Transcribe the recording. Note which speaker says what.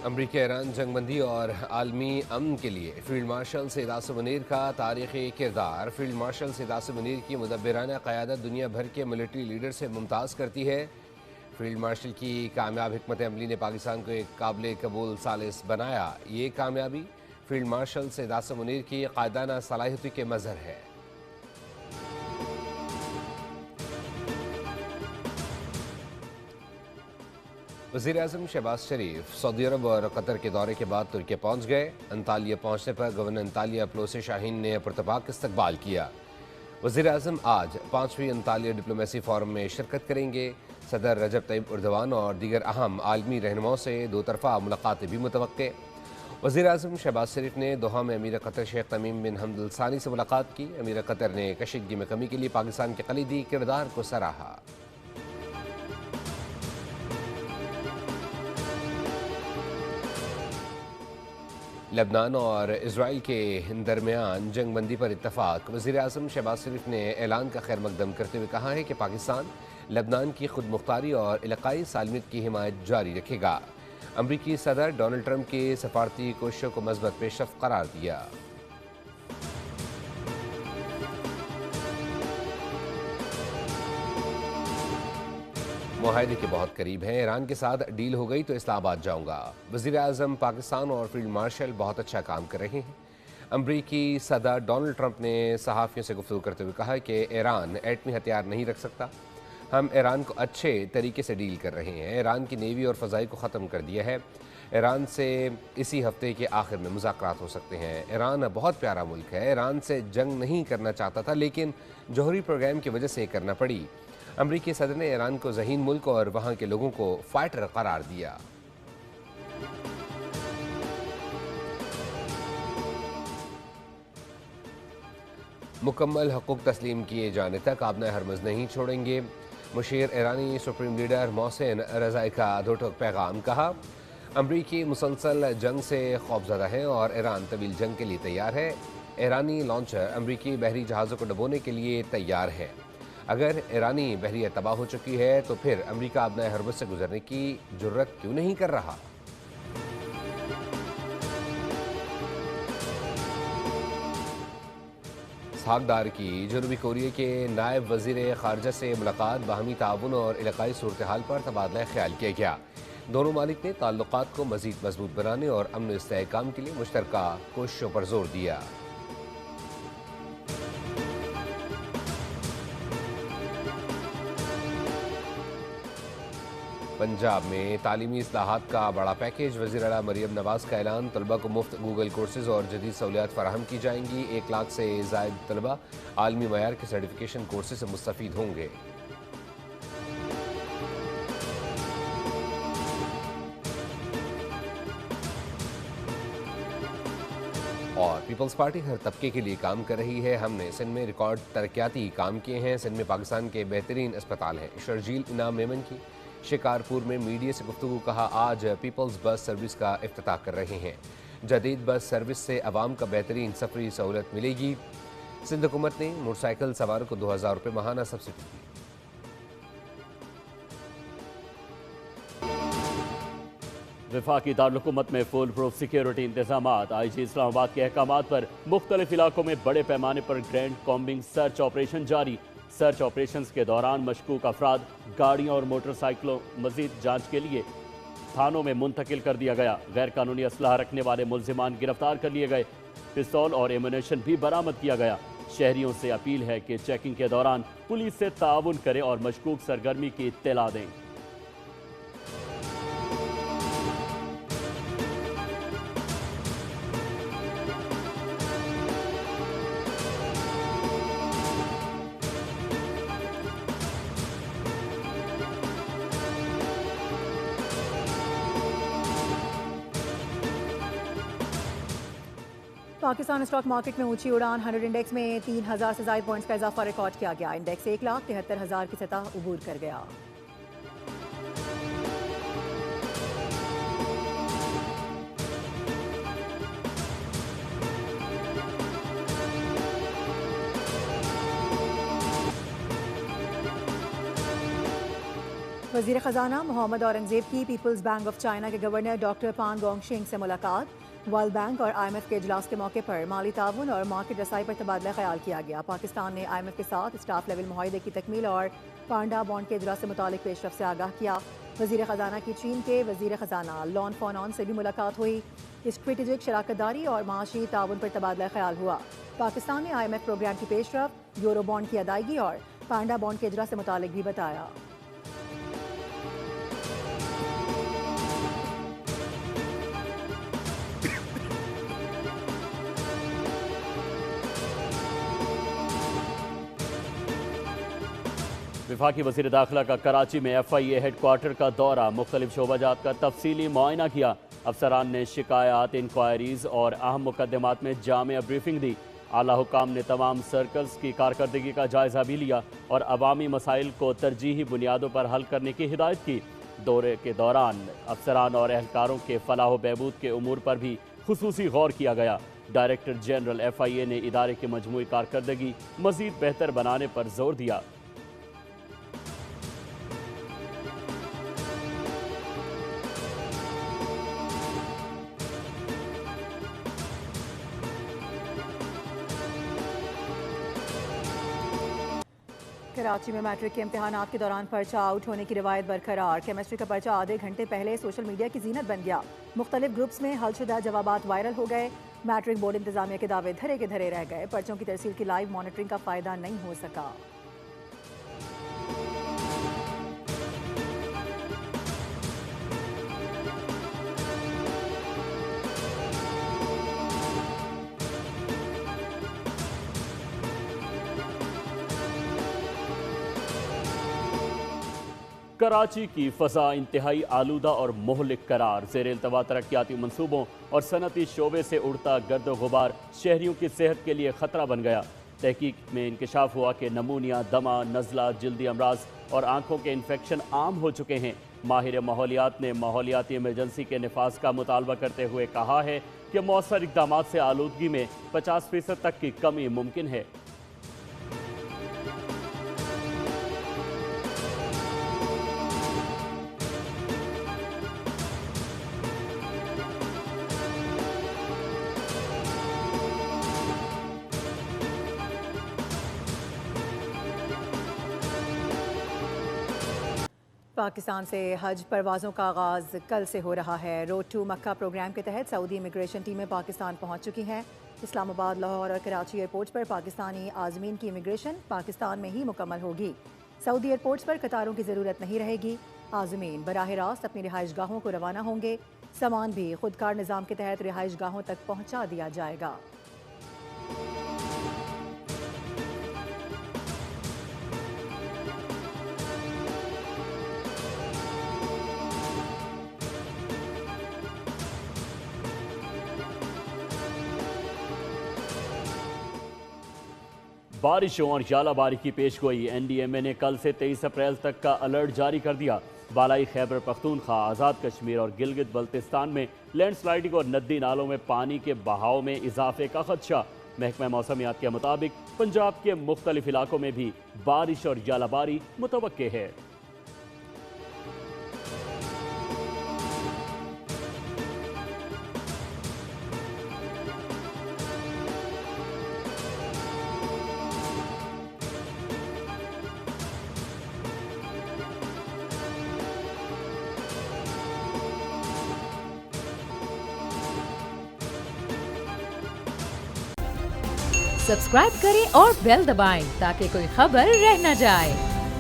Speaker 1: अमरीका Iran जंगबंदी और आलमी अमन के लिए फील्ड मार्शल सैयद आसिम मुनीर का तारीखी किरदार। फील्ड मार्शल सैयद आसिम मुनीर की मुदब्बिराना क़यादत दुनिया भर के मिलिट्री लीडर से मुमताज़ करती है। फील्ड मार्शल की कामयाब हिकमत अमली ने पाकिस्तान को एक काबिल कबूल सालिस बनाया। ये कामयाबी फील्ड मार्शल सैयद आसिम मुनीर की क़ायदाना सलाहियत के मज़हर है। वज़ीर-ए-आज़म शहबाज शरीफ सऊदी अरब और कतर के दौरे के बाद तुर्की पहुंच गए। अंतालिया पहुंचने पर गवर्नर अंतालिया प्लोसे शाहीन ने पुरतपाक इस्तकबाल किया। वज़ीर-ए-आज़म आज 5वीं अंतालिया डिप्लोमेसी फोरम में शिरकत करेंगे। सदर रजब तैयब उर्दवान और दीगर अहम आलमी रहनुमाओं से दो तरफ़ा मुलाकातें भी मुतवक्के। वज़ीर-ए-आज़म शहबाज शरीफ ने दोहा में अमीर कतर शेख तमीम बिन हमद अल सानी से मुलाकात की। अमीर कतर ने कशीदगी में कमी के लिए पाकिस्तान के कलीदी किरदार को सराहा। लेबनान और इसराइल के दरमियान जंगबंदी पर इत्तफाक। वज़ीर-ए-आज़म शहबाज शरीफ ने ऐलान का खैर मकदम करते हुए कहा है कि पाकिस्तान लेबनान की खुद मुख्तारी और इलाकाई सालमियत की हिमायत जारी रखेगा। अमरीकी सदर डोनाल्ड ट्रंप की सफारती कोशिशों को मज़बूत पेशरफ्त करार दिया। मुआहदे के बहुत करीब हैं। ईरान के साथ डील हो गई तो इस्लामाबाद जाऊंगा। वज़ीर-ए-आज़म पाकिस्तान और फील्ड मार्शल बहुत अच्छा काम कर रहे हैं। अमरीकी सदर डोनाल्ड ट्रंप ने सहाफ़ियों से गुफ्तगू करते हुए कहा कि ईरान एटमी हथियार नहीं रख सकता। हम ईरान को अच्छे तरीके से डील कर रहे हैं। ईरान की नेवी और फ़ज़ाई को ख़त्म कर दिया है। ईरान से इसी हफ्ते के आखिर में मुज़ाकरात हो सकते हैं। ईरान बहुत प्यारा मुल्क है। ईरान से जंग नहीं करना चाहता था, लेकिन जौहरी प्रोग्राम की वजह से करना पड़ी। अमरीकी सदर ने ईरान को ज़हीन मुल्क और वहाँ के लोगों को फाइटर करार दिया। मुकम्मल हकूक़ तस्लीम किए जाने तक आबना हरमज़ नहीं छोड़ेंगे। मुशीर ईरानी सुप्रीम लीडर मोहसिन रज़ाई का दो टोक पैगाम। कहा, अमरीकी मुसलसल जंग से खौफज़दा है और ईरान तवील जंग के लिए तैयार है। ईरानी लॉन्चर अमरीकी बहरी जहाज़ों को डुबोने के लिए तैयार है। अगर ईरानी बहरिया तबाह हो चुकी है तो फिर अमरीका अपना हरबत से गुजरने की जुर्रत क्यों नहीं कर रहा? इसहाक़ की जनूबी कोरिया के नायब वज़ीर ख़ारजा से मुलाकात। बाहमी ताउन और इलाक़ाई सूरत हाल पर तबादला ख्याल किया गया। दोनों मालिक ने ताल्लुक़ात को मज़ीद मजबूत बनाने और अमन इस्तेहकाम के लिए मुश्तरका कोशिशों पर जोर दिया। पंजाब में तालीमी इस्लाहात का बड़ा पैकेज। वज़ीर आला मरियम नवाज़ का ऐलान। तलबा को मुफ्त गूगल कोर्सेज और जदीद सहूलियात फराहम की जाएंगी। 1 लाख से ज़ायद तलबा आलमी मयार के सर्टिफिकेशन कोर्सेज से मुस्तफ़ीद होंगे। और पीपल्स पार्टी हर तबके के लिए काम कर रही है। हमने सिंध में रिकॉर्ड तरक्याती काम किए हैं। सिंध में पाकिस्तान के बेहतरीन अस्पताल हैं। शर्जील इनाम मेमन की शिकारपुर में मीडिया से गुफ्तगू। कहा, आज पीपल्स बस सर्विस का इफ्तिताह कर रहे हैं। जदीद बस सर्विस से अवाम का बेहतरीन सफरी सहूलत मिलेगी। सिंध हुकूमत ने मोटरसाइकिल सवारों को 2000 रुपये माहाना सब्सिडी दी।
Speaker 2: वफाकी दारुल-हुकूमत में फुल प्रूफ सिक्योरिटी इंतजाम। IG इस्लामाबाद के अहकामात पर मुख्तलिफ इलाकों में बड़े पैमाने पर ग्रैंड कॉम्बिंग सर्च ऑपरेशन जारी। सर्च ऑपरेशन के दौरान मशकूक अफराद, गाड़ियों और मोटरसाइकिलों मजीद जांच के लिए थानों में मुंतकिल कर दिया गया। गैर कानूनी असलहा रखने वाले मुलजिमान गिरफ्तार कर लिए गए। पिस्तौल और एमुनेशन भी बरामद किया गया। शहरियों से अपील है कि चेकिंग के दौरान पुलिस से ताउन करें और मशकूक सरगर्मी की इत्तला दें।
Speaker 3: पाकिस्तान स्टॉक मार्केट में ऊंची उड़ान। 100 इंडेक्स में 3000 से ज्यादा पॉइंट्स का इजाफा रिकॉर्ड किया गया। इंडेक्स 1,73,000 की सतह उबूर कर गया। वजीर खजाना मोहम्मद औरंगजेब की पीपल्स बैंक ऑफ चाइना के गवर्नर डॉक्टर पान गोंगशिंग से मुलाकात। वर्ल्ड बैंक और IMF के इजलास के मौके पर माली ताउन और मार्केट रसाई पर तबादला ख्याल किया गया। पाकिस्तान ने IMF के साथ स्टाफ लेवल मुआहदे की तकमील और पांडा बॉन्ड के इजरा से मुतालिक पेशरफ से आगाह किया। वजीर खजाना की चीन के वजीर खजाना लॉन फॉनॉन से भी मुलाकात हुई। स्ट्रेटेजिक शराकतदारी और माशी ताउन पर तबादला ख्याल हुआ। पाकिस्तान ने IMF प्रोग्राम की पेशरफ, यूरो बॉन्ड की अदायगी और पांडा बॉन्ड के इजरा से मुतालिक भी बताया।
Speaker 2: वफाकी वज़ीर दाखिला का कराची में FIA हेडक्वार्टर का दौरा, मुख्तलिफ शोबाजात का तफसीली मुआयना किया। अफसरान ने शिकायत, इंक्वायरीज और अहम मुकदमात में जामिया ब्रीफिंग दी। आला हुकाम ने तमाम सर्कल्स की कारकर्दगी का जायजा भी लिया और अवामी मसाइल को तरजीही बुनियादों पर हल करने की हिदायत की। दौरे के दौरान अफसरान और एहलकारों के फलाह बहबूद के उमूर पर भी खुसूसी गौर किया गया। डायरेक्टर जनरल FIA ने इदारे की मजमूई कारकर्दगी मजीद बेहतर बनाने पर जोर दिया।
Speaker 3: कराची में मैट्रिक के इम्तिहानात के दौरान पर्चा आउट होने की रिवायत बरकरार। केमिस्ट्री का पर्चा आधे घंटे पहले सोशल मीडिया की जीनत बन गया। मुख्तलिफ ग्रुप्स में हलशुदा जवाबात वायरल हो गए। मैट्रिक बोर्ड इंतजामिया के दावे धरे के धरे रह गए। पर्चों की तरसील की लाइव मॉनिटरिंग का फायदा नहीं हो सका।
Speaker 2: कराची की फ़ज़ा इंतहाई आलूदा और मोहलिक करार। ज़ेर इल्तवा तरक्याती मनसूबों और सनती शोबे से उड़ता गर्द गुबार शहरियों की सेहत के लिए ख़तरा बन गया। तहकीक में इंकशाफ हुआ कि नमूनिया, दमा, नज़ला, जल्दी अमराज और आँखों के इन्फेक्शन आम हो चुके हैं। माहिर माहौलियात ने माहौलियाती इमरजेंसी के नफाज का मुतालबा करते हुए कहा है कि मौसर इक़दामात से आलूदगी में 50% तक की कमी मुमकिन है।
Speaker 3: पाकिस्तान से हज परवाज़ों का आगाज़ कल से हो रहा है। रोड टू मक्का प्रोग्राम के तहत सऊदी इमिग्रेशन टीमें पाकिस्तान पहुंच चुकी हैं। इस्लामाबाद, लाहौर और कराची एयरपोर्ट्स पर पाकिस्तानी आज़मीन की इमिग्रेशन पाकिस्तान में ही मुकम्मल होगी। सऊदी एयरपोर्ट्स पर कतारों की ज़रूरत नहीं रहेगी। आज़मीन बराह रास्त अपनी रिहाइश गाहों को रवाना होंगे। सामान भी खुदकार निज़ाम के तहत रिहाइश गाहों तक पहुँचा दिया जाएगा।
Speaker 2: बारिशों और ज़ालाबारी की पेशगोई। NDMA ने कल से 23 अप्रैल तक का अलर्ट जारी कर दिया। बालाई खैबर पख्तूनख्वा, आज़ाद कश्मीर और गिलगित बल्तिस्तान में लैंडस्लाइडिंग और नदी नालों में पानी के बहाव में इजाफे का खदशा। महकमा मौसमियात के मुताबिक पंजाब के मुख्तलिफ इलाकों में भी बारिश और ज़ालाबारी मुतवक्के है।
Speaker 4: सब्सक्राइब करें और बेल दबाएं ताकि कोई खबर रह न जाए।